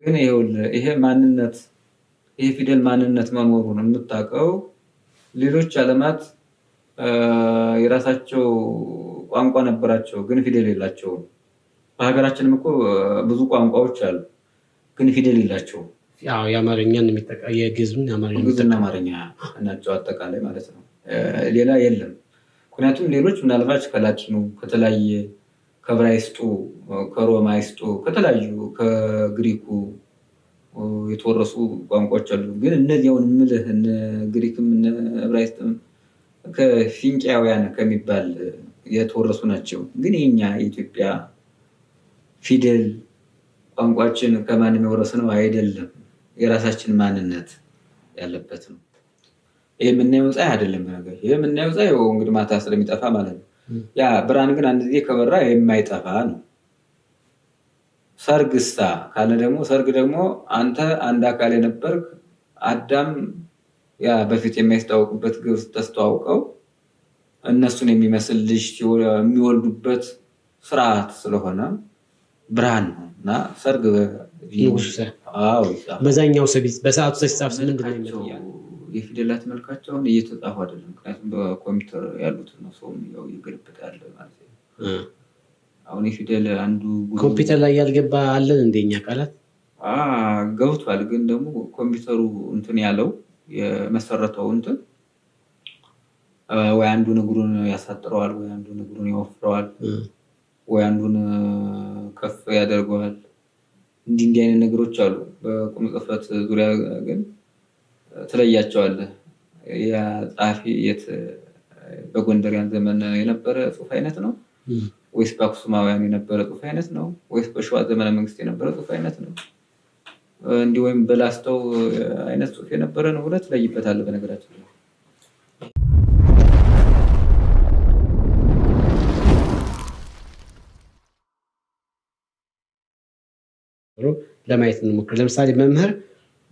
ግን ይሄ ማንነት ይሄ ፊደል ማንነት መኖሩን የምታውቀው ሌሎች ዓለማት የራሳቸው ቋንቋ ነበራቸው ግን ፊደል የላቸውም። በሀገራችንም እኮ ብዙ ቋንቋዎች አሉ ግን ፊደል የላቸውም። ያው የአማርኛን የግዕዝና አማርኛ ናቸው አጠቃላይ ማለት ነው። ሌላ የለም። ምክንያቱም ሌሎች ምናልባት ከላቲኑ ከተለያየ ከዕብራይስጡ ከሮማይስጡ ከተለያዩ ከግሪኩ የተወረሱ ቋንቋዎች አሉ። ግን እነዚያውን ምልህ እነ ግሪክም እነ ዕብራይስጥም ከፊንቂያውያን ከሚባል የተወረሱ ናቸው። ግን የኛ የኢትዮጵያ ፊደል ቋንቋችን ከማንም የወረስነው አይደለም። የራሳችን ማንነት ያለበት ነው። ይሄ የምናየው ፀሐይ አይደለም ነገር ይሄ የምናየው ፀሐይ እንግዲህ ማታ ስለሚጠፋ ማለት ነው። ያ ብርሃን ግን አንድ ጊዜ ከበራ የማይጠፋ ነው። ሰርግሳ ካለ ደግሞ ሰርግ ደግሞ አንተ አንድ አካል የነበርክ አዳም ያ በፊት የማይታወቁበት ግብጽ ተስተዋውቀው እነሱን የሚመስል ልጅ የሚወልዱበት ስርዓት ስለሆነ ብርሃን ነውና ሰርግ በዛኛው ሰቢስ በሰዓቱ ተጻፈ ምንድነው የፊደላት መልካቸውን እየተጻፉ አይደለም። ምክንያቱም በኮምፒውተር ያሉት ነው ሰው ያው ይገለብጣል ማለት ነው። አሁን የፊደል አንዱ ኮምፒውተር ላይ ያልገባ አለን እንደኛ ቃላት ገብቷል። ግን ደግሞ ኮምፒውተሩ እንትን ያለው የመሰረተው እንትን ወይ አንዱ እግሩን ያሳጥረዋል ወይ አንዱ እግሩን ያወፍረዋል ወይ አንዱን ከፍ ያደርገዋል። እንዲህ አይነት ነገሮች አሉ። በቁም ጽሕፈት ዙሪያ ግን ትለያቸዋለህ። ያ ጻፊ በጎንደሪያን ዘመን የነበረ ጽሑፍ አይነት ነው ወይስ በአክሱማውያን የነበረ ጽሑፍ አይነት ነው ወይስ በሸዋ ዘመነ መንግስት የነበረ ጽሑፍ አይነት ነው እንዲህ ወይም በላስተው አይነት ጽሑፍ የነበረ ነው ብለህ ትለይበታለህ። በነገራችን ላይ ለማየት እንሞክር። ለምሳሌ መምህር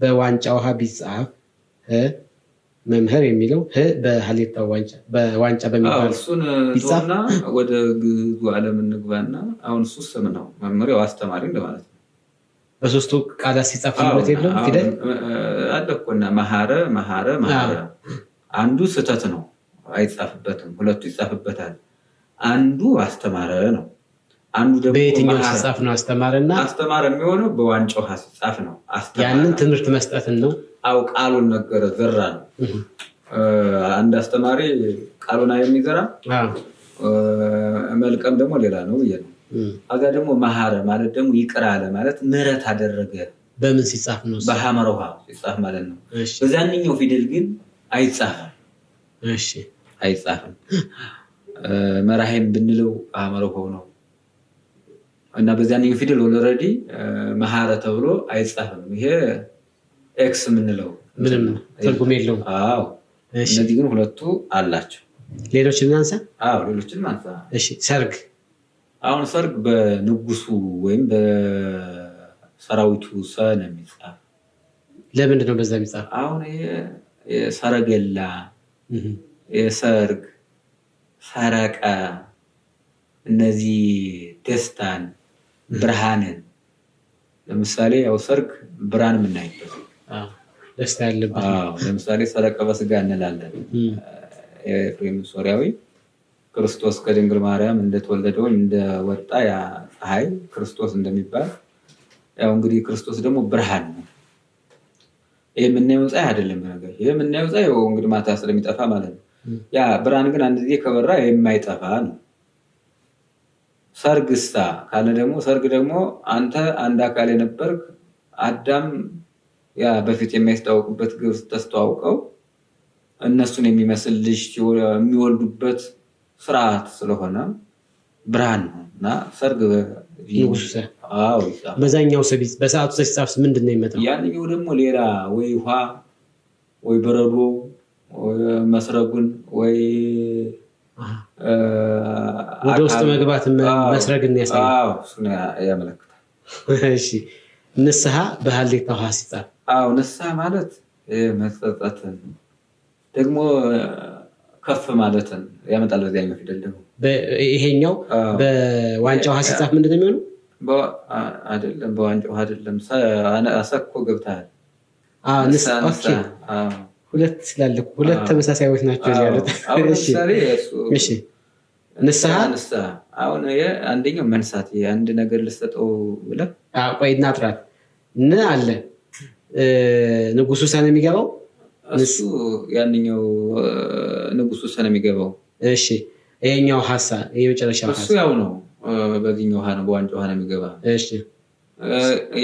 በዋንጫ ውሃ ቢጻፍ መምህር የሚለው በሐሌታ በዋንጫ በሚባል እሱን ቢጻፍና ወደ ግዕዙ ዓለም እንግባና አሁን እሱ ስም ነው። መምህር ያው አስተማሪ እንደማለት ነው። በሶስቱ ቃላት ሲጻፍ ማለት የለም ፊደል አለኮና መሐረ አንዱ ስህተት ነው አይጻፍበትም። ሁለቱ ይጻፍበታል። አንዱ አስተማረ ነው። አንዱ ደግሞ በየትኛው ሲጻፍ ነው አስተማረ የሚሆነው በዋንጫ ውሃ ሲጻፍ ነው። ያንን ትምህርት መስጠትን ነው ቃሉን ነገረ ዘራ ነው። አንድ አስተማሪ ቃሉን የሚዘራ መልቀም ደግሞ ሌላ ነው ይላል። አጋ ደግሞ መሐረ ማለት ደግሞ ይቅር አለ ማለት ምህረት አደረገ። በምን ሲጻፍ ነው? በሐመር ውሃ ሲጻፍ ማለት ነው። በዛንኛው ፊደል ግን አይጻፍም። እሺ አይጻፍም። መራሄም ብንለው ሐመር ውሃ ነው እና በዛንኛው ፊደል ኦልሬዲ መሐረ ተብሎ አይጻፍም። ይሄ ኤክስ ምንለው ምንም ትርጉም የለውም። አዎ እነዚህ ግን ሁለቱ አላቸው። ሌሎችን እናንሳ። ሌሎችን ማንሳ። እሺ ሰርግ አሁን ሰርግ በንጉሱ ወይም በሰራዊቱ ነው የሚጻፍ። ለምንድን ነው በዛ የሚጻፍ? አሁን የሰረገላ የሰርግ ሰረቀ እነዚህ ደስታን ብርሃንን ለምሳሌ ያው ሰርግ ብርሃን የምናይበት ደስታ ያለበት ለምሳሌ ሰረቀ በስጋ እንላለን። ኤፍሬም ሶሪያዊ ክርስቶስ ከድንግል ማርያም እንደተወለደው እንደወጣ ያ ፀሐይ ክርስቶስ እንደሚባል ያው እንግዲህ ክርስቶስ ደግሞ ብርሃን ነው። ይሄ የምናየው ፀሐይ አይደለም ነገር ይሄ የምናየው ፀሐይ እንግዲህ ማታ ስለሚጠፋ ማለት ነው። ያ ብርሃን ግን አንድ ጊዜ ከበራ የማይጠፋ ነው። ሰርግሳ ካለ ደግሞ ሰርግ ደግሞ አንተ አንድ አካል የነበርክ አዳም ያ በፊት የማይታወቁበት ግብጽ ተስተዋውቀው እነሱን የሚመስል ልጅ የሚወልዱበት ስርዓት ስለሆነ ብርሃን ነውና ሰርግ በዛኛው ሰቢስ በሰዓቱ ተጻፈ ምንድነው የሚመጣው? ያንኛው ደግሞ ሌላ ወይ ውሃ ወይ በረዶ ወይ መስረጉን ወይ ወደ ውስጥ መግባት መስረግን ያሳያል። እሱን ያመለክታል። እሺ ንስሐ በሐሌታ ውሃ ሲጻፍ ንስሐ ማለት መጸጸትን ደግሞ ከፍ ማለትን ያመጣል። በዚያኛው ፊደል ደግሞ ይሄኛው በዋንጫ ውሃ ሲጻፍ ምንድነው የሚሆነው? አይደለም በዋንጫው አይደለም አሰኮ ገብተሃል። ኦኬ ሁለት ስላልኩ ሁለት ተመሳሳዮች ናቸው ያሉት። እሺ ንስሐ አሁን አንደኛው መንሳት አንድ ነገር ልሰጠው ብለህ ቆይና ጥራት አለ ንጉሱ ሰነ የሚገባው እሱ ያንኛው ንጉሱ ሰነ የሚገባው። እሺ ይሄኛው ሐሳብ የመጨረሻው ሐሳብ እሱ ያው ነው። በዚህኛው ነው በዋንጫው ነው የሚገባ። እሺ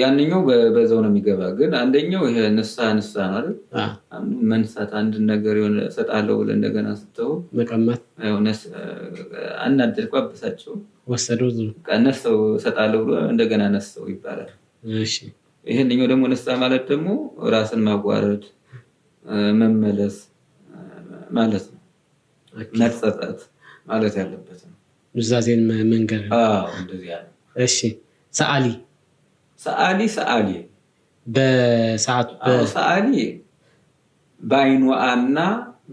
ያንኛው በዛው ነው የሚገባ። ግን አንደኛው ይሄ ንስሐ ነው አይደል? መንሳት አንድ ነገር የሆነ ሰጣለው ብለህ እንደገና ስተው መቀማት አናደድኩ አበሳቸው ወሰደው ቀነሰው ሰጣለው ብሎ እንደገና ነሰው ይባላል። እሺ ይሄንኛው ደግሞ ንስሐ ማለት ደግሞ ራስን ማዋረድ መመለስ ማለት ነው። መጸጸት ማለት ያለበት ነው። ኑዛዜን መንገር። እንደዚህ ያለ። እሺ ሰዓሊ በሰዓቱ ሰዓሊ በአይኑአና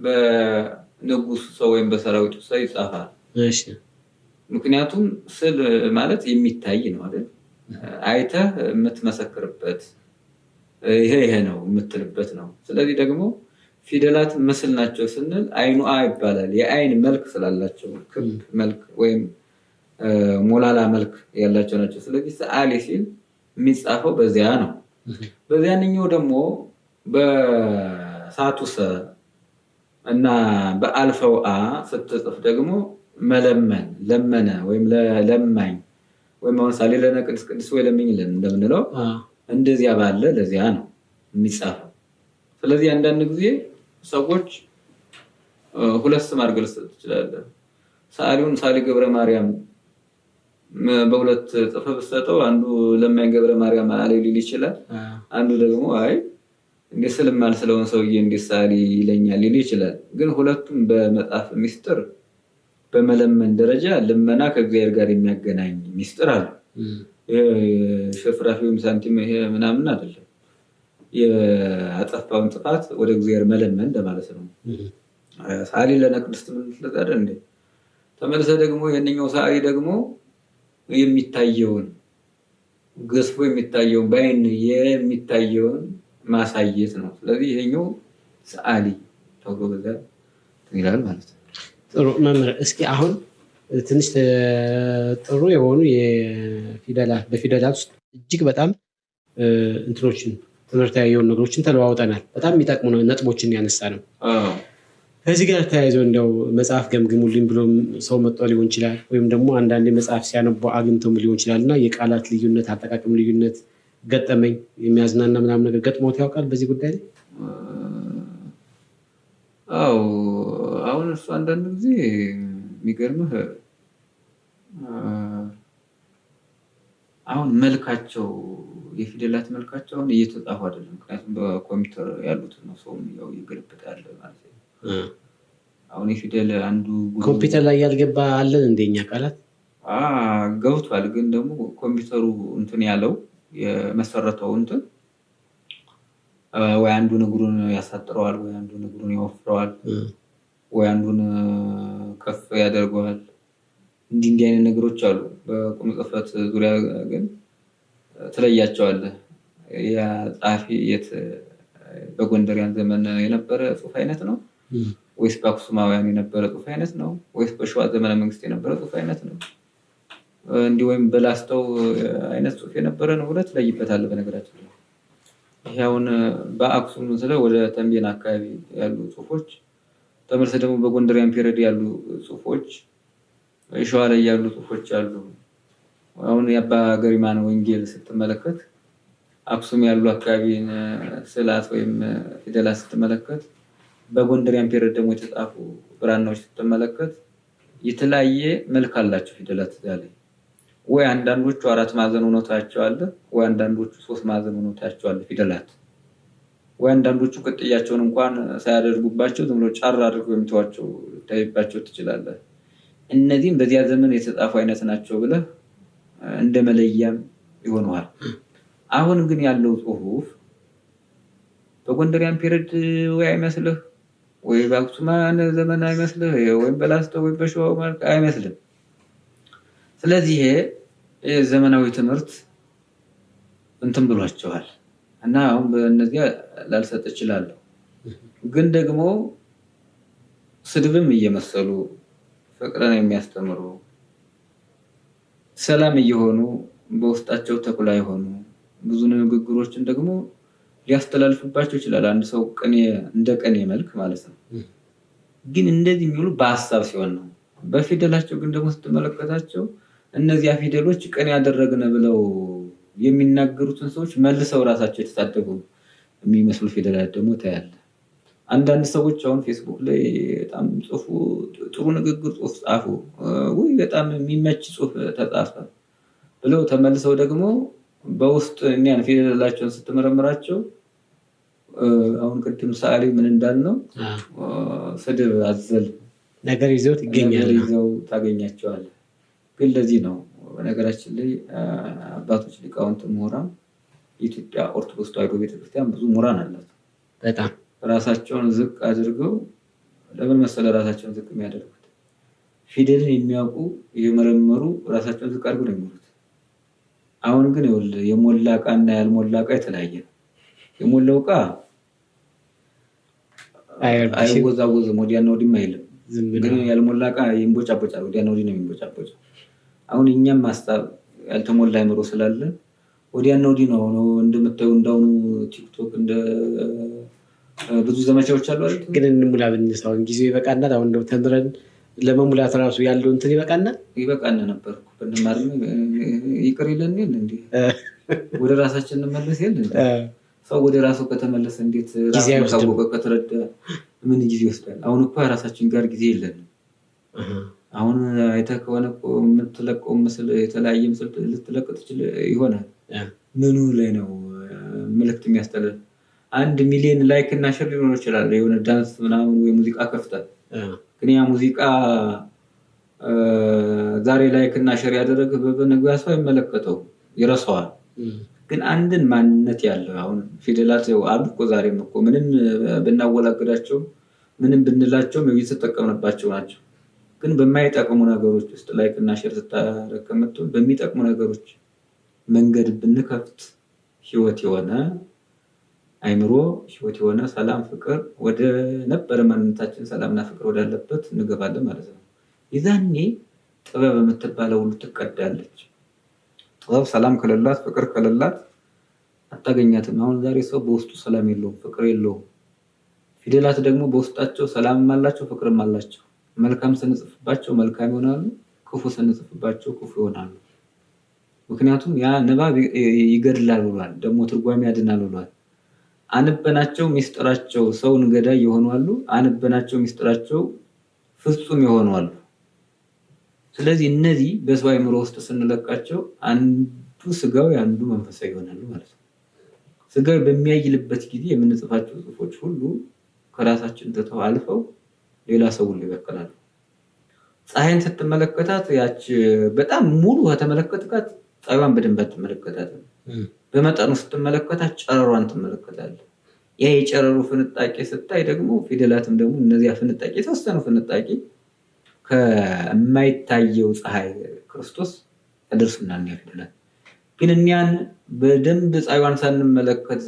በንጉሱ ሰው ወይም በሰራዊቱ ሰው ይጻፋል። እሺ ምክንያቱም ስዕል ማለት የሚታይ ነው አይደል? አይተህ የምትመሰክርበት ይሄ ነው የምትልበት ነው። ስለዚህ ደግሞ ፊደላት ምስል ናቸው ስንል አይኑአ ይባላል። የአይን መልክ ስላላቸው ክብ መልክ ወይም ሞላላ መልክ ያላቸው ናቸው። ስለዚህ ሰዓሊ ሲል የሚጻፈው በዚያ ነው። በዚያኛው ደግሞ በሳቱሰ እና በአልፈው ስትጽፍ ደግሞ መለመን ለመነ ወይም ለማኝ ወይም አሁን ሳሌ ለነቅድስ ወይ ለምኝልን እንደምንለው እንደዚያ ባለ ለዚያ ነው የሚጻፈው። ስለዚህ አንዳንድ ጊዜ ሰዎች ሁለት ስም አድርገው ልትሰጥ ትችላለህ። ሰዓሊውን ሳሊ ገብረ ማርያም በሁለት ጽፈህ ብትሰጠው አንዱ ለማኝ ገብረ ማርያም አለ ሊል ይችላል። አንዱ ደግሞ አይ እንደ ስለማል ስለሆነ ሰውዬ እንደ ሳሊ ይለኛል ሊል ይችላል። ግን ሁለቱም በመጽሐፍ ሚስጥር በመለመን ደረጃ ልመና ከእግዚአብሔር ጋር የሚያገናኝ ሚስጥር አለ። የሽፍራፊውም ሳንቲም ይሄ ምናምን አይደለም። የአጠፋውን ጥፋት ወደ እግዚአብሔር መለመን እንደማለት ነው። ሳሊ ለነቅድስት ምን ስለታደ እንዴ ተመልሰ ደግሞ የነኛው ሳሊ ደግሞ የሚታየውን ገዝፎ የሚታየውን በአይን የሚታየውን ማሳየት ነው። ስለዚህ ይሄኛው ሰዓሊ ተብሎ በዛ ይላል ማለት ነው። ጥሩ መምህር፣ እስኪ አሁን ትንሽ ጥሩ የሆኑ የፊደላት በፊደላት ውስጥ እጅግ በጣም እንትኖችን ትምህርታዊ የሆኑ ነገሮችን ተለዋውጠናል። በጣም የሚጠቅሙ ነጥቦችን ያነሳ ነው። ከዚህ ጋር ተያይዞ እንደው መጽሐፍ ገምግሙልኝ ብሎም ሰው መጥቶ ሊሆን ይችላል፣ ወይም ደግሞ አንዳንድ መጽሐፍ ሲያነቡ አግኝተውም ሊሆን ይችላል እና የቃላት ልዩነት፣ አጠቃቀም ልዩነት ገጠመኝ የሚያዝናና ምናምን ነገር ገጥሞት ያውቃል በዚህ ጉዳይ ላይ? አሁን እሱ አንዳንድ ጊዜ የሚገርምህ አሁን መልካቸው የፊደላት መልካቸው አሁን እየተጻፉ አይደለም። ምክንያቱም በኮምፒውተር ያሉት ነው ሰው ያው ይገለብጥ ያለ ማለት ነው። አሁን የፊደል አንዱ ኮምፒውተር ላይ ያልገባ አለን እንደኛ ቃላት ገብቷል። ግን ደግሞ ኮምፒውተሩ እንትን ያለው የመሰረተው እንትን ወይ አንዱ እግሩን ያሳጥረዋል፣ ወይ አንዱ እግሩን ያወፍረዋል፣ ወይ አንዱን ከፍ ያደርገዋል። እንዲህ አይነት ነገሮች አሉ። በቁም ጽሕፈት ዙሪያ ግን ትለያቸዋለህ። ያ ጻፊ በጎንደሪያን ዘመን የነበረ ጽሑፍ አይነት ነው ወይስ በአክሱማውያን የነበረ ጽሑፍ አይነት ነው ወይስ በሸዋ ዘመነ መንግስት የነበረ ጽሑፍ አይነት ነው እንዲህ ወይም በላስተው አይነት ጽሑፍ የነበረ ነው ብለህ ትለይበታለህ። በነገራችን ላይ ይሄ አሁን በአክሱም ስለ ወደ ተንቤን አካባቢ ያሉ ጽሑፎች ተመልሰህ ደግሞ በጎንደሪያን ፔሪድ ያሉ ጽሑፎች ሸዋ ላይ ያሉ ጽሑፎች አሉ። አሁን የአባ ገሪማን ወንጌል ስትመለከት አክሱም ያሉ አካባቢን ስዕላት ወይም ፊደላት ስትመለከት በጎንደሪያን ፔሪድ ደግሞ የተጻፉ ብራናዎች ስትመለከት የተለያየ መልክ አላቸው ፊደላት ላይ። ወይ አንዳንዶቹ 4 ማዕዘን ሆነው ታያቸዋል፣ ወይ አንዳንዶቹ 3 ማዕዘን ሆነው ታያቸዋል ፊደላት። ወይ አንዳንዶቹ ቅጥያቸውን እንኳን ሳያደርጉባቸው ዝም ብሎ ጫር አድርገው የሚተዋቸው ታይባቸው ትችላለህ። እነዚህም በዚያ ዘመን የተጻፉ አይነት ናቸው ብለህ እንደመለያም ይሆነዋል። አሁን ግን ያለው ጽሑፍ በጎንደሪያን ፔሪድ ወይ አይመስልህ፣ ወይ በአክሱማን ዘመን አይመስልህ፣ ወይ በላስተው ወይ በሸዋ አይመስልም። ስለዚህ የዘመናዊ ትምህርት እንትን ብሏቸዋል እና አሁን በእነዚያ ላልሰጥ እችላለሁ። ግን ደግሞ ስድብም እየመሰሉ ፍቅርን የሚያስተምሩ ሰላም እየሆኑ በውስጣቸው ተኩላ የሆኑ ብዙ ንግግሮችን ደግሞ ሊያስተላልፍባቸው ይችላል። አንድ ሰው ቅኔ እንደ ቅኔ መልክ ማለት ነው። ግን እንደዚህ የሚውሉ በሀሳብ ሲሆን ነው። በፊደላቸው ግን ደግሞ ስትመለከታቸው እነዚያ ፊደሎች ቅኔ ያደረግን ብለው የሚናገሩትን ሰዎች መልሰው ራሳቸው የተሳደቡ የሚመስሉ ፊደላት ደግሞ ታያለ። አንዳንድ ሰዎች አሁን ፌስቡክ ላይ በጣም ጽፉ ጥሩ ንግግር ጽሁፍ ጻፉ፣ ወይ በጣም የሚመች ጽሁፍ ተጻፈ ብለው ተመልሰው ደግሞ በውስጥ እኒያን ፊደላቸውን ስትመረምራቸው አሁን ቅድም ሰዓሊ ምን እንዳልነው ስድብ አዘል ነገር ይዘው ታገኛቸዋለህ። ግን ለዚህ ነው በነገራችን ላይ አባቶች ሊቃውንት ምሁራን የኢትዮጵያ ኦርቶዶክስ ተዋሕዶ ቤተክርስቲያን ብዙ ምሁራን አላት። በጣም ራሳቸውን ዝቅ አድርገው ለምን መሰለ ራሳቸውን ዝቅ የሚያደርጉት ፊደልን የሚያውቁ የመረመሩ ራሳቸውን ዝቅ አድርገው ነው የሚሉት። አሁን ግን የሞላ ዕቃ እና ያልሞላ ዕቃ የተለያየ ነው። የሞላው ዕቃ አይወዛወዝም፣ ወዲያና ወዲህም አይልም። ግን ያልሞላ ዕቃ ይንቦጫቦጫል፣ ወዲያና ወዲህ ነው የሚንቦጫቦጫው። አሁን እኛም ሀሳብ ያልተሞላ አይምሮ ስላለ ወዲያና ወዲህ ነው እንደምታዩ እንዳሁኑ ቲክቶክ እንደ ብዙ ዘመቻዎች አሉ አይደል? ግን እንሙላ ብንሳውን ጊዜው ይበቃናል። አሁን እንደው ተምረን ለመሙላት ራሱ ያለው እንትን ይበቃናል። ይበቃና ነበር ብንማርም ይቅር ይለን የለ እንዴ? ወደ ራሳችን እንመለስ የለ እንዴ? ሰው ወደ ራሱ ከተመለሰ እንዴት ራሱን ካወቀ ከተረዳ ምን ጊዜ ይወስዳል? አሁን እኮ ራሳችን ጋር ጊዜ የለንም። አሁን አይተህ ከሆነ እኮ የምትለቀው ምስል የተለያየ ምስል ልትለቅ ትችል ይሆናል። ምኑ ላይ ነው መልዕክት የሚያስተላልፍ? 1 ሚሊዮን ላይክ እና ሼር ሊሆን ይችላል። የሆነ ዳንስ ምናምን ወይ ሙዚቃ ከፍተህ ግን ያ ሙዚቃ ዛሬ ላይክ እና ሼር ያደረገ በነገው ሰው አይመለከተው ይረሳዋል። ግን አንድን ማንነት ያለው አሁን ፊደላት አሉ እኮ ዛሬም እኮ ምንም ብናወላግዳቸው ምንም ብንላቸው እየተጠቀምንባቸው ናቸው። ግን በማይጠቅሙ ነገሮች ውስጥ ላይክ እና ሼር ስታረከምቱ በሚጠቅሙ ነገሮች መንገድ ብንከፍት ህይወት የሆነ አይምሮ ህይወት የሆነ ሰላም ፍቅር ወደ ነበረ ማንነታችን ሰላምና ፍቅር ወዳለበት እንገባለን ማለት ነው። ይዛኔ ጥበብ የምትባለው ሁሉ ትቀዳለች። ጥበብ ሰላም ከሌላት ፍቅር ከሌላት አታገኛትም። አሁን ዛሬ ሰው በውስጡ ሰላም የለውም፣ ፍቅር የለውም። ፊደላት ደግሞ በውስጣቸው ሰላምም አላቸው ፍቅርም አላቸው። መልካም ስንጽፍባቸው መልካም ይሆናሉ፣ ክፉ ስንጽፍባቸው ክፉ ይሆናሉ። ምክንያቱም ያ ንባብ ይገድላል ብሏል፣ ደግሞ ትርጓሜ ያድናል ብሏል። አንበናቸው ሚስጥራቸው ሰውን ገዳይ ይሆናሉ፣ አንበናቸው ሚስጥራቸው ፍጹም ይሆናሉ። ስለዚህ እነዚህ በሰው አእምሮ ውስጥ ስንለቃቸው አንዱ ስጋዊ አንዱ መንፈሳዊ ይሆናሉ ማለት ነው። ስጋዊ በሚያይልበት ጊዜ የምንጽፋቸው ጽሁፎች ሁሉ ከራሳችን ትተው አልፈው ሌላ ሰው ሁሉ ይበቀላሉ። ፀሐይን ስትመለከታት ያች በጣም ሙሉ ከተመለከትካት ፀሐይዋን በደንብ አትመለከታትም። በመጠኑ ስትመለከታት ጨረሯን ትመለከታለህ። ያ የጨረሩ ፍንጣቂ ስታይ ደግሞ ፊደላትም ደግሞ እነዚያ ፍንጣቂ የተወሰኑ ፍንጣቂ ከማይታየው ፀሐይ ክርስቶስ ያደርሱናል ፊደላት። ግን እኛን በደንብ ፀሐይዋን ሳንመለከት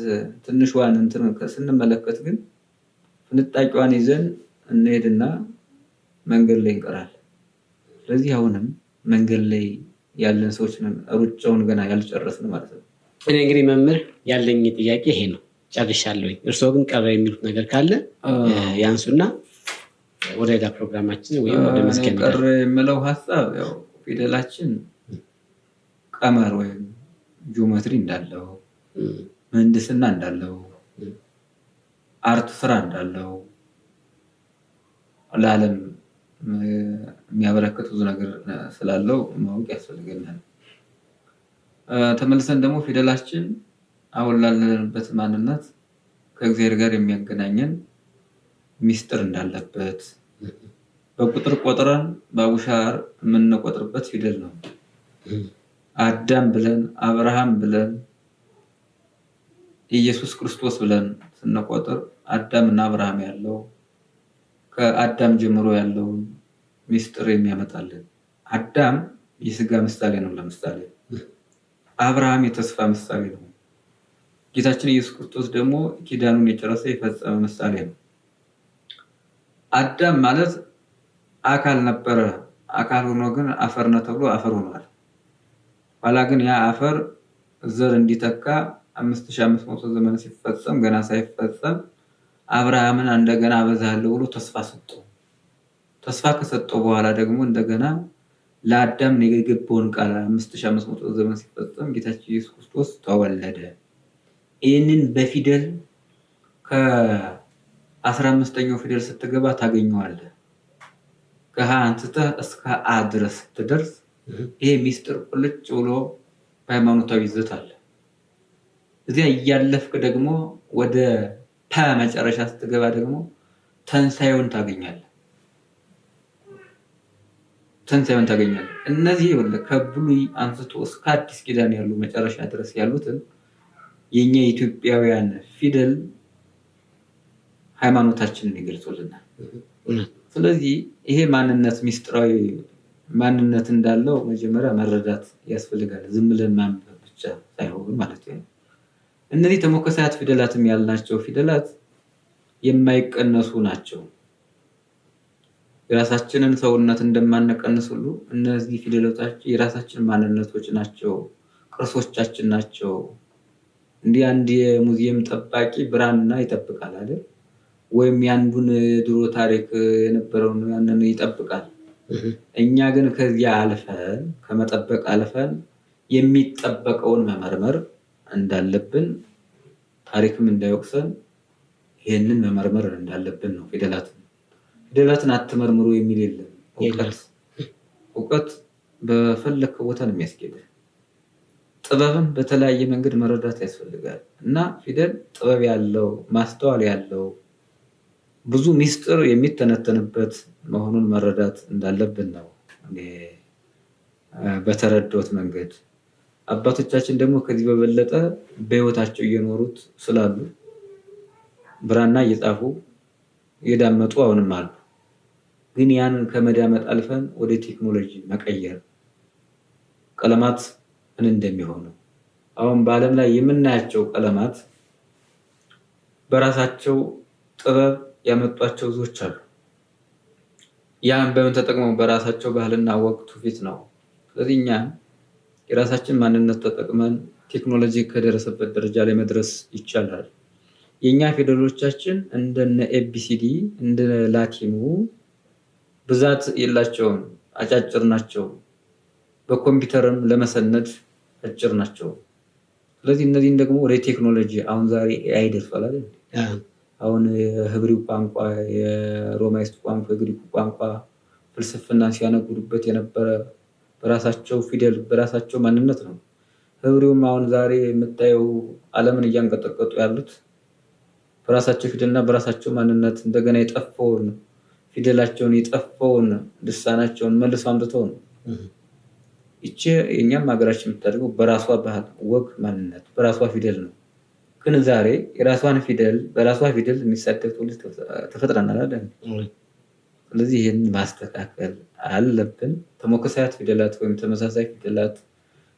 ትንሿን እንትን ስንመለከት ግን ፍንጣቂዋን ይዘን እንሄድና መንገድ ላይ እንቀራለን። ስለዚህ አሁንም መንገድ ላይ ያለን ሰዎች ሩጫውን ገና ያልጨረስን ማለት ነው። እኔ እንግዲህ መምህር ያለኝ ጥያቄ ይሄ ነው፣ ጨርሻለሁኝ። እርስዎ ግን ቀረ የሚሉት ነገር ካለ ያንሱና ወደ ሌላ ፕሮግራማችን ወይም ወደ መስከረም ቀረ የምለው ሀሳብ ያው ፊደላችን ቀመር ወይም ጂኦሜትሪ እንዳለው፣ ምህንድስና እንዳለው፣ አርት ስራ እንዳለው ለዓለም የሚያበረክት ብዙ ነገር ስላለው ማወቅ ያስፈልገናል። ተመልሰን ደግሞ ፊደላችን አሁን ላለንበት ማንነት ከእግዚአብሔር ጋር የሚያገናኘን ሚስጥር እንዳለበት በቁጥር ቆጥረን በአቡሻር የምንቆጥርበት ፊደል ነው። አዳም ብለን አብርሃም ብለን ኢየሱስ ክርስቶስ ብለን ስንቆጥር አዳም እና አብርሃም ያለው ከአዳም ጀምሮ ያለውን ሚስጥር የሚያመጣልን። አዳም የስጋ ምሳሌ ነው። ለምሳሌ አብርሃም የተስፋ ምሳሌ ነው። ጌታችን ኢየሱስ ክርስቶስ ደግሞ ኪዳኑን የጨረሰ የፈጸመ ምሳሌ ነው። አዳም ማለት አካል ነበረ። አካል ሆኖ ግን አፈር ነው ተብሎ አፈር ሆኗል። ኋላ ግን ያ አፈር ዘር እንዲተካ 5500 ዘመን ሲፈጸም ገና ሳይፈጸም አብርሃምን እንደገና አበዛለሁ ብሎ ተስፋ ሰጠው። ተስፋ ከሰጠው በኋላ ደግሞ እንደገና ለአዳም የገባውን ቃል 5500 ዘመን ሲፈጸም ጌታችን ኢየሱስ ክርስቶስ ተወለደ። ይህንን በፊደል ከ15ኛው ፊደል ስትገባ ታገኘዋለህ። ከሀ አንስተህ እስከ አ ድረስ ስትደርስ ይሄ ሚስጥር ቁልጭ ብሎ በሃይማኖታዊ ይዘት አለ። እዚያ እያለፍክ ደግሞ ወደ ፐ መጨረሻ ስትገባ ደግሞ ትንሣኤውን ታገኛለህ። እነዚህ ከብሉይ አንስቶ እስከ አዲስ ኪዳን ያሉ መጨረሻ ድረስ ያሉትን የኛ ኢትዮጵያውያን ፊደል ሃይማኖታችንን ይገልጹልናል። ስለዚህ ይሄ ማንነት ሚስጥራዊ ማንነት እንዳለው መጀመሪያ መረዳት ያስፈልጋል። ዝም ብለን ማንበብ ብቻ ሳይሆን ማለት ነው። እነዚህ ተሞከሳያት ፊደላትም ያልናቸው ፊደላት የማይቀነሱ ናቸው። የራሳችንን ሰውነት እንደማንቀንስ ሁሉ እነዚህ ፊደሎች የራሳችን ማንነቶች ናቸው፣ ቅርሶቻችን ናቸው። እንዲህ አንድ የሙዚየም ጠባቂ ብራና ይጠብቃል አይደል? ወይም ያንዱን ድሮ ታሪክ የነበረውን ያንን ይጠብቃል። እኛ ግን ከዚያ አልፈን ከመጠበቅ አልፈን የሚጠበቀውን መመርመር እንዳለብን ታሪክም እንዳይወቅሰን ይሄንን መመርመር እንዳለብን ነው። ፊደላትን አትመርምሩ የሚል የለም። እውቀት በፈለከው ቦታ ነው የሚያስኬድህ። ጥበብን በተለያየ መንገድ መረዳት ያስፈልጋል እና ፊደል ጥበብ ያለው ማስተዋል ያለው ብዙ ሚስጥር የሚተነተንበት መሆኑን መረዳት እንዳለብን ነው በተረዳሁት መንገድ። አባቶቻችን ደግሞ ከዚህ በበለጠ በህይወታቸው እየኖሩት ስላሉ ብራና እየጻፉ እየዳመጡ አሁንም አሉ። ግን ያን ከመዳመጥ አልፈን ወደ ቴክኖሎጂ መቀየር ቀለማት ምን እንደሚሆኑ አሁን በዓለም ላይ የምናያቸው ቀለማት በራሳቸው ጥበብ ያመጧቸው ዞች አሉ። ያን በምን ተጠቅመው በራሳቸው ባህልና ወቅቱ ፊት ነው። ስለዚህ እኛ የራሳችን ማንነት ተጠቅመን ቴክኖሎጂ ከደረሰበት ደረጃ ላይ መድረስ ይቻላል። የኛ ፊደሎቻችን እንደነ ኤቢሲዲ እንደ ላቲኑ ብዛት የላቸውም፣ አጫጭር ናቸው። በኮምፒውተርም ለመሰነድ አጭር ናቸው። ስለዚህ እነዚህን ደግሞ ወደ ቴክኖሎጂ አሁን ዛሬ ኤአይ ደርሷል አይደል? አሁን የህብሪው ቋንቋ፣ የሮማይስጥ ቋንቋ፣ የግሪኩ ቋንቋ ፍልስፍና ሲያነጉዱበት የነበረ በራሳቸው ፊደል በራሳቸው ማንነት ነው። ህብሪውም አሁን ዛሬ የምታየው ዓለምን እያንቀጠቀጡ ያሉት በራሳቸው ፊደልና በራሳቸው ማንነት እንደገና የጠፋውን ፊደላቸውን የጠፋውን ልሳናቸውን መልሰው አምጥተው ነው። ይቺ የኛም ሀገራችን የምታደርገው በራሷ ባህል፣ ወግ፣ ማንነት በራሷ ፊደል ነው። ግን ዛሬ የራሷን ፊደል በራሷ ፊደል የሚሳደብ ትውልድ ተፈጥረናል አይደል? ስለዚህ ይህን ማስተካከል አለብን። ተሞከሳያት ፊደላት ወይም ተመሳሳይ ፊደላት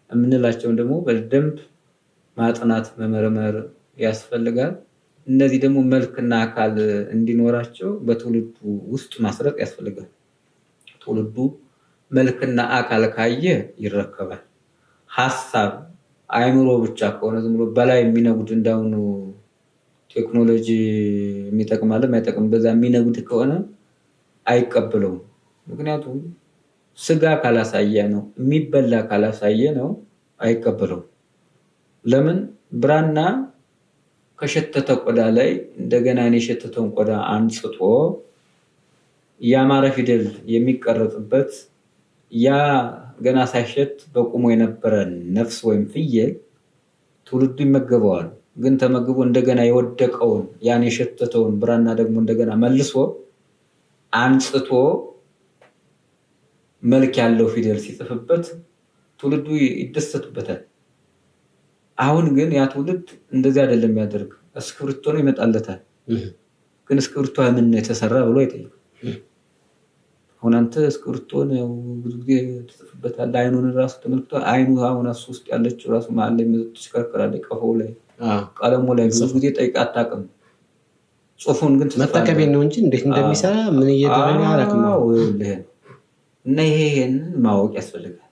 የምንላቸውን ደግሞ በደንብ ማጥናት መመርመር ያስፈልጋል። እነዚህ ደግሞ መልክና አካል እንዲኖራቸው በትውልዱ ውስጥ ማስረጥ ያስፈልጋል። ትውልዱ መልክና አካል ካየ ይረከባል። ሀሳብ አይምሮ ብቻ ከሆነ ዝም ብሎ በላይ የሚነጉድ እንዳሁኑ ቴክኖሎጂ የሚጠቅማል የማይጠቅም በዛ የሚነጉድ ከሆነ አይቀበለውም። ምክንያቱም ስጋ ካላሳየ ነው የሚበላ ካላሳየ ነው አይቀበለውም። ለምን? ብራና ከሸተተ ቆዳ ላይ እንደገና የሸተተውን ቆዳ አንጽቶ ያማረ ፊደል የሚቀረጽበት ያ ገና ሳይሸት በቁሞ የነበረ ነፍስ ወይም ፍየል ትውልዱ ይመገበዋል። ግን ተመግቦ እንደገና የወደቀውን ያን የሸተተውን ብራና ደግሞ እንደገና መልሶ አንጽቶ መልክ ያለው ፊደል ሲጽፍበት ትውልዱ ይደሰትበታል። አሁን ግን ያ ትውልድ እንደዚህ አይደለም የሚያደርግ። እስክሪብቶ ነው ይመጣለታል። ግን እስክሪብቶ ምን የተሰራ ብሎ አይጠይቅም። አሁን አንተ እስክሪብቶን ያው ብዙ ጊዜ ትጽፍበታለህ። አይኑን ራሱ ተመልክቶ አይኑ አሁን እሱ ውስጥ ያለችው ራሱ መሀል ላይ ትሽከረከራለች ቀፎው ላይ ቀለሙ ላይ ብዙ ጊዜ ጠይቀህ አታውቅም። ጽሁፉን ግን መጠቀሜን ነው እንጂ እንዴት እንደሚሰራ ምን እየደረገ አላውቅም። እና ይሄንን ማወቅ ያስፈልጋል።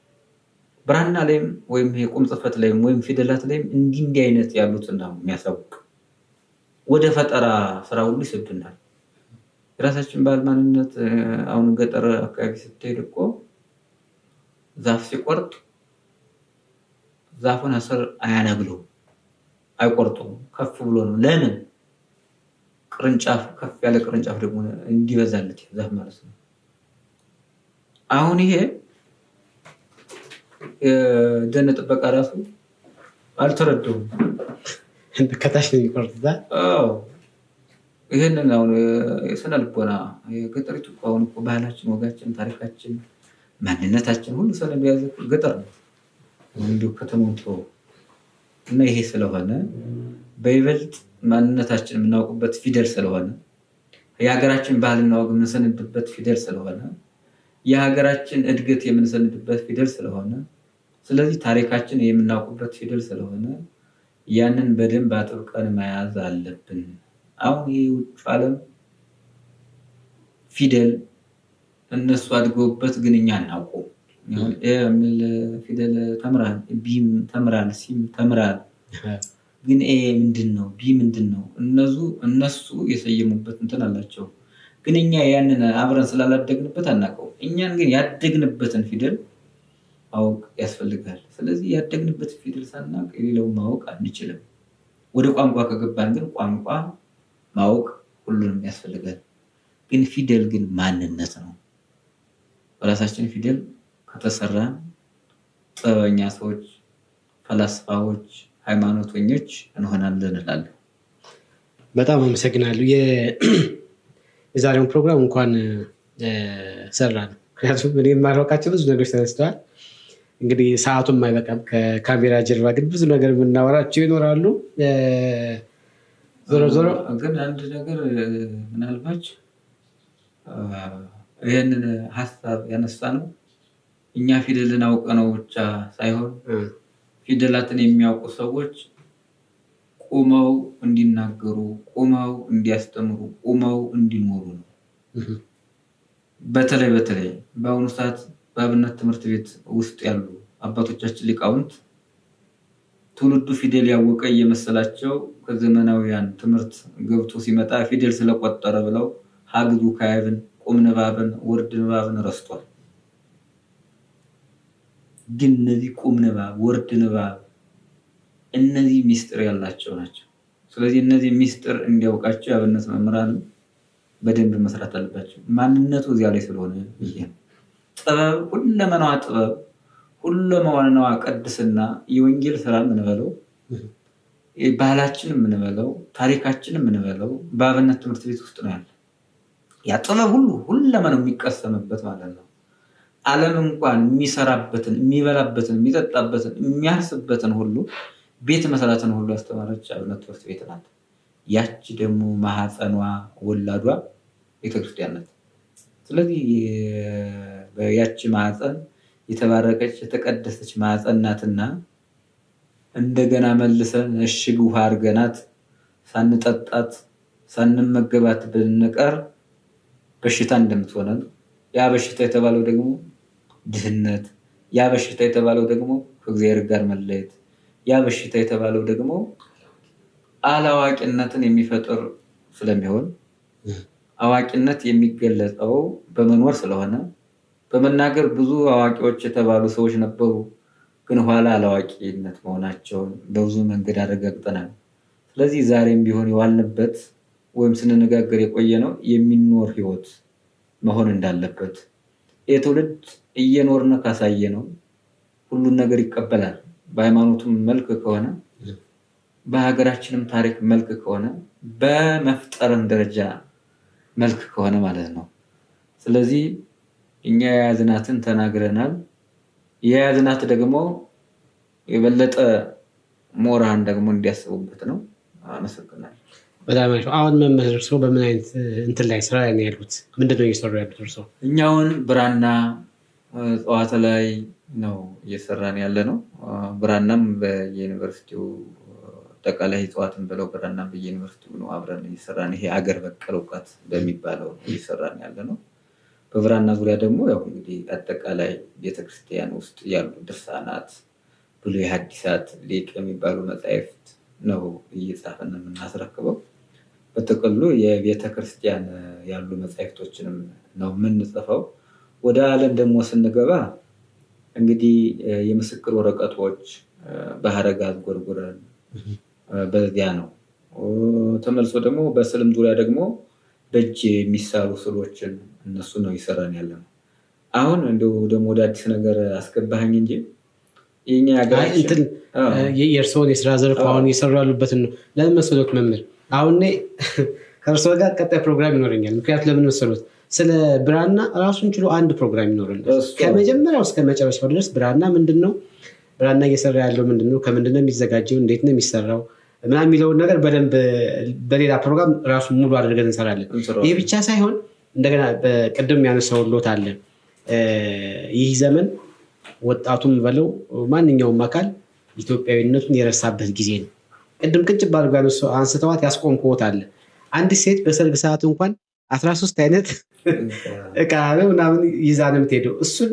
ብራና ላይም ወይም የቁም ጽፈት ላይም ወይም ፊደላት ላይም እንዲህ አይነት ያሉትን ነው የሚያሳውቅ። ወደ ፈጠራ ስራ ሁሉ ይስብናል። የራሳችን ባህል ማንነት አሁን ገጠር አካባቢ ስትሄድ እኮ ዛፍ ሲቆርጥ ዛፉን አስር አያነግሉም፣ አይቆርጡም፣ ከፍ ብሎ ነው። ለምን? ቅርንጫፍ ከፍ ያለ ቅርንጫፍ ደግሞ እንዲበዛለት ዛፍ ማለት ነው። አሁን ይሄ የደን ጥበቃ ራሱ አልተረዳውም። ከታች ነው የሚቆርጡት። አዎ ይሄንን አሁን የስነ ልቦና የገጠሪቱ አሁን እኮ ባህላችን፣ ወጋችን፣ ታሪካችን፣ ማንነታችን ሁሉ ስለሚያዘ ገጠር ነው እንዲሁ ከተሞንቶ እና ይሄ ስለሆነ በይበልጥ ማንነታችን የምናውቅበት ፊደል ስለሆነ የሀገራችን ባህልና ወግ የምንሰንድበት ፊደል ስለሆነ የሀገራችን እድገት የምንሰንድበት ፊደል ስለሆነ ስለዚህ ታሪካችን የምናውቅበት ፊደል ስለሆነ ያንን በደንብ አጥብቀን መያዝ አለብን። አሁን የውጭ ዓለም ፊደል እነሱ አድገውበት ግን እኛ አናውቀው። የሚል ፊደል ተምራል፣ ቢም ተምራል፣ ሲም ተምራል፣ ግን ምንድነው ቢ ምንድነው? እነሱ የሰየሙበት እንትን አላቸው፣ ግን እኛ ያንን አብረን ስላላደግንበት አናውቀው። እኛን ግን ያደግንበትን ፊደል ማወቅ ያስፈልጋል። ስለዚህ ያደግንበት ፊደል ሳናውቅ የሌላውን ማወቅ አንችልም። ወደ ቋንቋ ከገባን ግን ቋንቋ ማወቅ ሁሉንም ያስፈልጋል። ግን ፊደል ግን ማንነት ነው። በራሳችን ፊደል ከተሰራ ጥበበኛ ሰዎች፣ ፈላስፋዎች፣ ሃይማኖተኞች እንሆናለን እላለሁ። በጣም አመሰግናለሁ። የዛሬውን ፕሮግራም እንኳን ሰራን። ምክንያቱም እኔ የማላውቃቸው ብዙ ነገሮች ተነስተዋል። እንግዲህ ሰዓቱም አይበቃም። ከካሜራ ጀርባ ግን ብዙ ነገር የምናወራቸው ይኖራሉ። ዞሮ ዞሮ ግን አንድ ነገር ምናልባት ይህንን ሀሳብ ያነሳ ነው እኛ ፊደልን አውቀ ነው ብቻ ሳይሆን ፊደላትን የሚያውቁ ሰዎች ቁመው እንዲናገሩ፣ ቁመው እንዲያስተምሩ፣ ቁመው እንዲኖሩ ነው። በተለይ በአሁኑ ሰዓት በአብነት ትምህርት ቤት ውስጥ ያሉ አባቶቻችን ሊቃውንት ትውልዱ ፊደል ያወቀ እየመሰላቸው ከዘመናዊያን ትምህርት ገብቶ ሲመጣ ፊደል ስለቆጠረ ብለው ሀግዙ ካይብን፣ ቁም ንባብን፣ ወርድ ንባብን ረስቷል። ግን እነዚህ ቁም ንባብ፣ ወርድ ንባብ እነዚህ ሚስጥር ያላቸው ናቸው። ስለዚህ እነዚህ ሚስጥር እንዲያውቃቸው የአብነት መምህራን በደንብ መስራት አለባቸው። ማንነቱ እዚያ ላይ ስለሆነ ይሄ ጥበብ ሁለመናዋ ጥበብ ሁለመናዋ ቅድስና የወንጌል ስራ የምንበለው ባህላችን የምንበለው ታሪካችን የምንበለው በአብነት ትምህርት ቤት ውስጥ ነው ያለ። ያ ጥበብ ሁለመናው የሚቀሰምበት ማለት ነው። ዓለም እንኳን የሚሰራበትን፣ የሚበላበትን፣ የሚጠጣበትን፣ የሚያርስበትን ሁሉ ቤት መስራትን ሁሉ ያስተማረች አብነት ትምህርት ቤት ናት። ያቺ ደግሞ ማህፀኗ ወላዷ ቤተክርስቲያን ናት። ስለዚህ ያቺ ማህፀን የተባረከች የተቀደሰች ማህፀን ናትና እንደገና መልሰን እሽግ ውሃ አድርገናት ሳንጠጣት ሳንመገባት ብንቀር በሽታ እንደምትሆነን፣ ያ በሽታ የተባለው ደግሞ ድህነት፣ ያ በሽታ የተባለው ደግሞ ከእግዚአብሔር ጋር መለየት፣ ያ በሽታ የተባለው ደግሞ አላዋቂነትን የሚፈጥር ስለሚሆን አዋቂነት የሚገለጸው በመኖር ስለሆነ በመናገር ብዙ አዋቂዎች የተባሉ ሰዎች ነበሩ፣ ግን ኋላ አላዋቂነት መሆናቸውን በብዙ መንገድ አረጋግጠናል። ስለዚህ ዛሬም ቢሆን የዋልንበት ወይም ስንነጋገር የቆየ ነው የሚኖር ህይወት መሆን እንዳለበት የትውልድ እየኖርነ ካሳየ ነው ሁሉን ነገር ይቀበላል። በሃይማኖቱም መልክ ከሆነ በሀገራችንም ታሪክ መልክ ከሆነ በመፍጠርም ደረጃ መልክ ከሆነ ማለት ነው። ስለዚህ እኛ የያዝናትን ተናግረናል። የያዝናት ደግሞ የበለጠ ሞራን ደግሞ እንዲያስቡበት ነው። አመሰግናለሁ። በጣም አሪፍ። አሁን መምህር እርስዎ በምን አይነት እንትን ላይ ስራ ላይ ነው ያሉት? ምንድን ነው እየሰሩ ያሉት እርስዎ? እኛ አሁን ብራና እጽዋት ላይ ነው እየሰራን ያለ ነው። ብራናም በየዩኒቨርሲቲው አጠቃላይ እጽዋትን ብለው ብራናም በየዩኒቨርሲቲው ነው አብረን እየሰራን ይሄ አገር በቀል እውቀት በሚባለው እየሰራን ያለ ነው። በብራና ዙሪያ ደግሞ ያው እንግዲህ አጠቃላይ ቤተክርስቲያን ውስጥ ያሉ ድርሳናት፣ ብሉይ ሐዲሳት፣ ሊቅ የሚባሉ መጻሕፍት ነው እየጻፍን የምናስረክበው። በጥቅሉ የቤተክርስቲያን ያሉ መጻሕፍቶችንም ነው የምንጽፈው። ወደ ዓለም ደግሞ ስንገባ እንግዲህ የምስክር ወረቀቶች በሐረጋት ጎርጉረን በዚያ ነው። ተመልሶ ደግሞ በስዕልም ዙሪያ ደግሞ በእጅ የሚሳሉ ስዕሎችን እነሱ ነው ይሰራን ያለ ነው። አሁን እንደው ደግሞ ወደ አዲስ ነገር አስገባኸኝ እንጂ የኛ ሀገራችን የእርስዎን የስራ ዘርፍ አሁን እየሰሩ ያሉበትን ነው። ለምን መሰሎት መምህር? አሁን ከእርስዎ ጋር ቀጣይ ፕሮግራም ይኖረኛል። ምክንያቱም ለምን መሰሎት? ስለ ብራና ራሱን ችሎ አንድ ፕሮግራም ይኖረናል። ከመጀመሪያው እስከ መጨረሻው ድረስ ብራና ምንድን ነው፣ ብራና እየሰራ ያለው ምንድን ነው፣ ከምንድን ነው የሚዘጋጀው፣ እንዴት ነው የሚሰራው ምናምን የሚለውን ነገር በደንብ በሌላ ፕሮግራም ራሱ ሙሉ አድርገን እንሰራለን። ይህ ብቻ ሳይሆን እንደገና በቅድም ያነሳውሎት አለ ይህ ዘመን ወጣቱም በለው ማንኛውም አካል ኢትዮጵያዊነቱን የረሳበት ጊዜ ነው። ቅድም ቅንጭብ አድርገው አንስተዋት ያስቆምኩት አለ አንዲት ሴት በሰርግ ሰዓት እንኳን 13 አይነት እቃ ነው ምናምን ይዛ ነው የምትሄደው። እሱን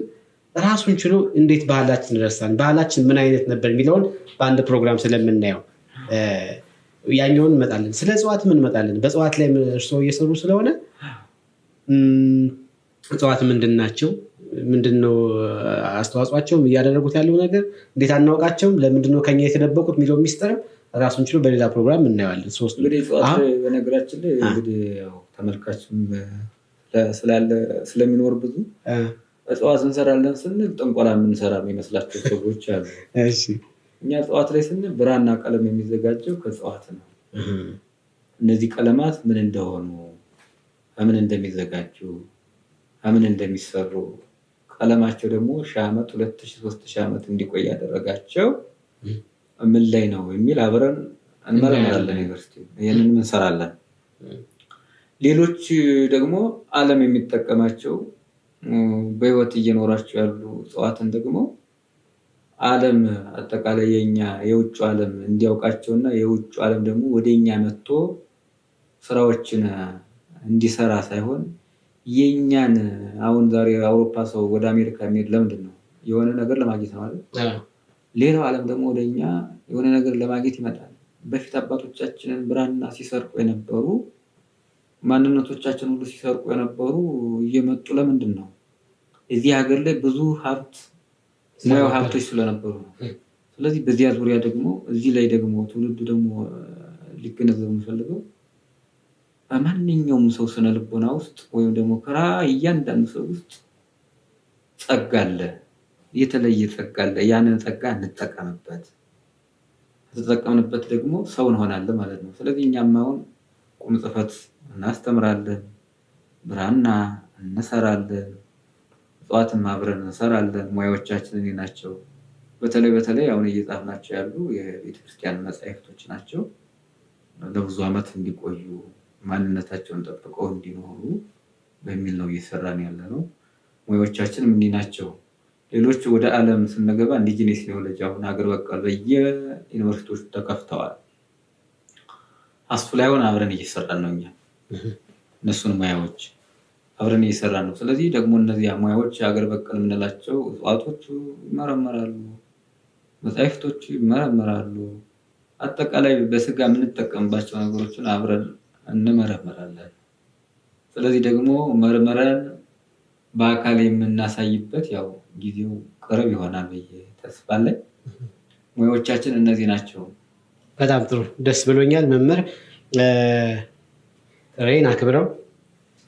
ራሱን ችሎ እንዴት ባህላችን ረሳን፣ ባህላችን ምን አይነት ነበር የሚለውን በአንድ ፕሮግራም ስለምናየው ያኛውን እንመጣለን። ስለ እጽዋት ምን እንመጣለን። በእጽዋት ላይ እርስዎ እየሰሩ ስለሆነ እጽዋት ምንድን ናቸው፣ ምንድነው አስተዋጽኦአቸውም እያደረጉት ያለው ነገር እንዴት አናውቃቸውም፣ ለምንድነው ከኛ የተደበቁት የሚለው ሚስጥርም ራሱን ችሎ በሌላ ፕሮግራም እናየዋለን። ሶስቱ እንግዲህ እጽዋት በነገራችን ላይ እንግዲህ ያው ተመልካችም ስላለ ስለሚኖር ብዙ እጽዋት እንሰራለን ስንል ጥንቆላ የምንሰራ የሚመስላቸው ሰዎች አሉ። እሺ እኛ እጽዋት ላይ ስንል ብራና ቀለም የሚዘጋጀው ከእጽዋት ነው። እነዚህ ቀለማት ምን እንደሆኑ፣ ከምን እንደሚዘጋጁ፣ ከምን እንደሚሰሩ፣ ቀለማቸው ደግሞ 1000 ዓመት 2000 3000 ዓመት እንዲቆይ ያደረጋቸው ምን ላይ ነው የሚል አብረን እንመረምራለን። ዩኒቨርሲቲ ይሄንን እንሰራለን። ሌሎች ደግሞ ዓለም የሚጠቀማቸው በህይወት እየኖራቸው ያሉ እጽዋትን ደግሞ ዓለም አጠቃላይ የኛ የውጭ ዓለም እንዲያውቃቸውና የውጭ ዓለም ደግሞ ወደኛ መጥቶ ስራዎችን እንዲሰራ ሳይሆን የኛን አሁን ዛሬ አውሮፓ ሰው ወደ አሜሪካ የሚሄድ ለምንድን ነው? የሆነ ነገር ለማግኘት ነው አይደል? ሌላው ዓለም ደግሞ ወደኛ የሆነ ነገር ለማግኘት ይመጣል። በፊት አባቶቻችንን ብራና ሲሰርቁ የነበሩ ማንነቶቻችን ሁሉ ሲሰርቁ የነበሩ እየመጡ ለምንድን ነው? እዚህ ሀገር ላይ ብዙ ሀብት ሙያው ሀብቶች ስለነበሩ ነው። ስለዚህ በዚያ ዙሪያ ደግሞ እዚህ ላይ ደግሞ ትውልዱ ደግሞ ሊገነዘብ የሚፈልገው በማንኛውም ሰው ስነ ልቦና ውስጥ ወይም ደግሞ እያንዳንዱ ሰው ውስጥ ጸጋ አለ፣ የተለየ ጸጋ አለ። ያንን ጸጋ እንጠቀምበት። ከተጠቀምንበት ደግሞ ሰው እንሆናለን ማለት ነው። ስለዚህ እኛም አሁን ቁም ጽሕፈት እናስተምራለን፣ ብራና እንሰራለን፣ እጽዋትን አብረን እንሰራለን። ሙያዎቻችን እኔ ናቸው። በተለይ አሁን እየጻፍናቸው ያሉ የቤተክርስቲያን መጻሕፍቶች ናቸው። ለብዙ ዓመት እንዲቆዩ ማንነታቸውን ጠብቀው እንዲኖሩ በሚል ነው እየሰራን ያለ ነው። ሙያዎቻችን ምን ናቸው? ሌሎች ወደ ዓለም ስንገባ ኢንዲጂነስ ቴዎሎጂ አሁን ሀገር በቀል በየዩኒቨርሲቲዎች ተከፍተዋል። አሱ ላይ አሁን አብረን እየሰራን ነው። እኛ እነሱን ሙያዎች አብረን እየሰራን ነው። ስለዚህ ደግሞ እነዚያ ሙያዎች ሀገር በቀል የምንላቸው እጽዋቶቹ ይመረመራሉ፣ መጻሕፍቶቹ ይመረመራሉ። አጠቃላይ በስጋ የምንጠቀምባቸው ነገሮችን አብረን እንመረምራለን። ስለዚህ ደግሞ መርመረን በአካል የምናሳይበት ያው ጊዜው ቅርብ ይሆናል ብዬ ተስፋ አለኝ። ሙያዎቻችን እነዚህ ናቸው። በጣም ጥሩ፣ ደስ ብሎኛል መምህር። ጥሬን አክብረው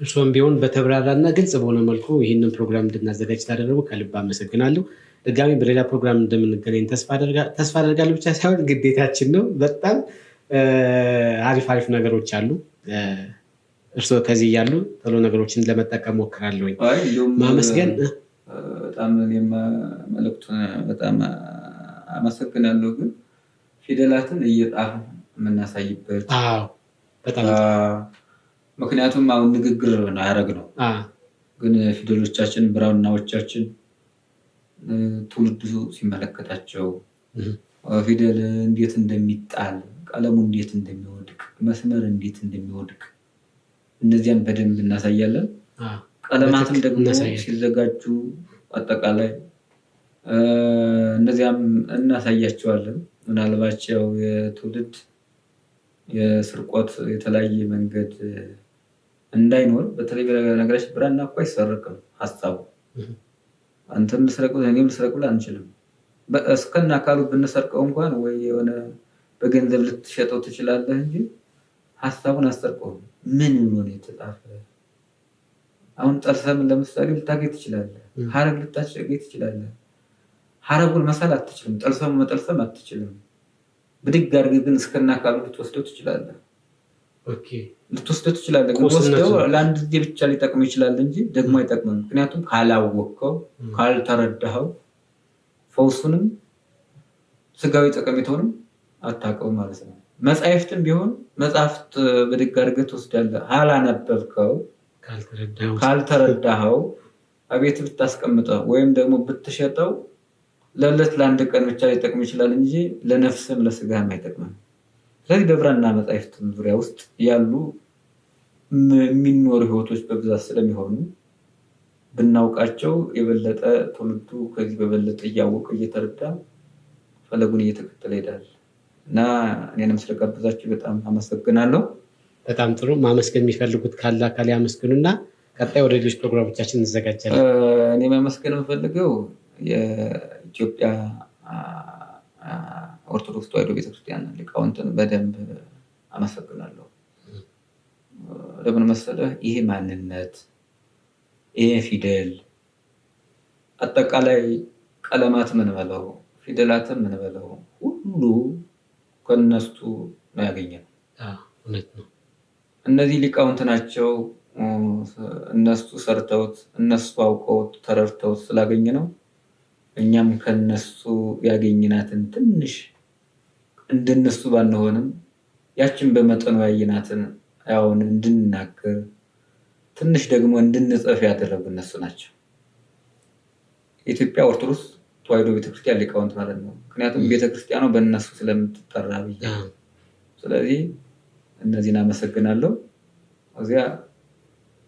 እርስዎም ቢሆን በተብራራና ግልጽ በሆነ መልኩ ይህንን ፕሮግራም እንድናዘጋጅ ታደረጉ ከልብ አመሰግናለሁ። ድጋሚ በሌላ ፕሮግራም እንደምንገናኝ ተስፋ አደርጋለሁ። ብቻ ሳይሆን ግዴታችን ነው። በጣም አሪፍ ነገሮች አሉ። እርስዎ ከዚህ እያሉ ቶሎ ነገሮችን ለመጠቀም ሞክራለሁ። ማመስገን በጣም መልዕክቱን በጣም አመሰግናለሁ። ግን ፊደላትን እየጻፍን የምናሳይበት ምክንያቱም አሁን ንግግር ነው ያደረግነው፣ ግን ፊደሎቻችን ብራናዎቻችን ትውልዱ ሲመለከታቸው ፊደል እንዴት እንደሚጣል፣ ቀለሙ እንዴት እንደሚወድቅ፣ መስመር እንዴት እንደሚወድቅ እነዚያን በደንብ እናሳያለን። ቀለማትም ደግሞ ሲዘጋጁ አጠቃላይ እነዚያም እናሳያቸዋለን። ምናልባት ያው የትውልድ የስርቆት የተለያየ መንገድ እንዳይኖር፣ በተለይ በነገራችን ብራና እኮ አይሰረቅም ሀሳቡ። አንተም ልስረቁ እኔም ልስረቁ አንችልም። እስከና አካሉ ብንሰርቀው እንኳን ወይ የሆነ በገንዘብ ልትሸጠው ትችላለህ እንጂ ሀሳቡን አሰርቀው ምን ነው የተጻፈ። አሁን ጠርሰምን ለምሳሌ ልታገኝ ትችላለህ፣ ሀረግ ልታገኝ ትችላለህ። ሀረጉን መሳል አትችልም፣ ጠልሰሙ መጠልሰም አትችልም። ብድግ አድርገህ ግን እስከና አካሉ ልትወስደው ትችላለህ። ልትወስደው ትችላለህ፣ ግን ወስደው ለአንድ ጊዜ ብቻ ሊጠቅም ይችላል እንጂ ደግሞ አይጠቅምም። ምክንያቱም ካላወቅከው፣ ካልተረዳኸው ፈውሱንም ስጋዊ ጠቀሜታውንም አታውቀውም ማለት ነው። መጻሕፍትም ቢሆን መጽሐፍት ብድግ አድርገህ ትወስዳለህ፣ አላነበብከው፣ ካልተረዳኸው አቤት ብታስቀምጠው ወይም ደግሞ ብትሸጠው ለዕለት ለአንድ ቀን ብቻ ሊጠቅም ይችላል እንጂ ለነፍስም ለስጋም አይጠቅምም። ስለዚህ በብራና መጻሕፍት ዙሪያ ውስጥ ያሉ የሚኖሩ ህይወቶች በብዛት ስለሚሆኑ ብናውቃቸው የበለጠ ትውልዱ ከዚህ በበለጠ እያወቀ እየተረዳ ፈለጉን እየተከተለ ይሄዳል እና እኔንም ስለጋበዛችሁ በጣም አመሰግናለሁ። በጣም ጥሩ። ማመስገን የሚፈልጉት ካለ አካል ያመስግኑና ቀጣይ ወደ ሌሎች ፕሮግራሞቻችን እንዘጋጃለን። እኔ ማመስገን የምፈልገው የኢትዮጵያ ኦርቶዶክስ ተዋሕዶ ቤተክርስቲያን ሊቃውንትን በደንብ አመሰግናለሁ። ለምን መሰለህ? ይሄ ማንነት፣ ይሄ ፊደል፣ አጠቃላይ ቀለማት ምን በለው ፊደላትን ምን በለው ሁሉ ከነሱ ነው ያገኘነው። እውነት ነው። እነዚህ ሊቃውንት ናቸው። እነሱ ሰርተውት፣ እነሱ አውቀውት ተረድተውት ስላገኘ ነው እኛም ከነሱ ያገኝናትን ትንሽ እንደነሱ ባንሆንም ያችን በመጠኑ ያየናትን አሁን እንድንናገር ትንሽ ደግሞ እንድንጽፍ ያደረጉ እነሱ ናቸው። የኢትዮጵያ ኦርቶዶክስ ተዋሕዶ ቤተክርስቲያን ሊቃውንት ማለት ነው። ምክንያቱም ቤተክርስቲያኗ በእነሱ ስለምትጠራ ብዬ። ስለዚህ እነዚህን አመሰግናለሁ። እዚያ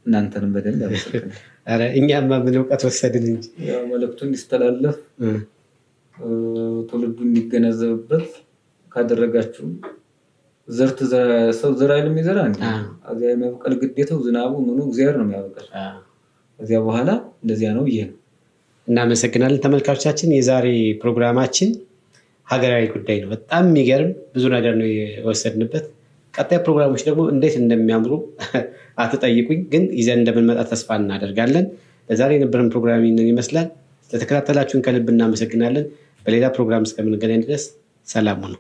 እናንተንም በደንብ አመሰግናለሁ። አረ እኛማ ምን እውቀት ወሰድን እንጂ ያው መልእክቱን እንዲስተላለፍ ትውልዱ እንዲገነዘብበት ካደረጋችሁ ሰው ዘር አይልም ይዘራ እንዴ? እዚያ የመብቀል ግዴታው ዝናቡ ምኑ እግዚአብሔር ነው የሚያበቅል። እዚያ በኋላ እንደዚያ ነው ይሄ ነው። እናመሰግናለን ተመልካቾቻችን። የዛሬ ፕሮግራማችን ሀገራዊ ጉዳይ ነው። በጣም የሚገርም ብዙ ነገር ነው የወሰድንበት። ቀጣይ ፕሮግራሞች ደግሞ እንዴት እንደሚያምሩ አትጠይቁኝ፣ ግን ይዘን እንደምንመጣ ተስፋ እናደርጋለን። ለዛሬ የነበረን ፕሮግራም ይመስላል። ለተከታተላችሁን ከልብ እናመሰግናለን። በሌላ ፕሮግራም እስከምንገናኝ ድረስ ሰላም ሁኑ።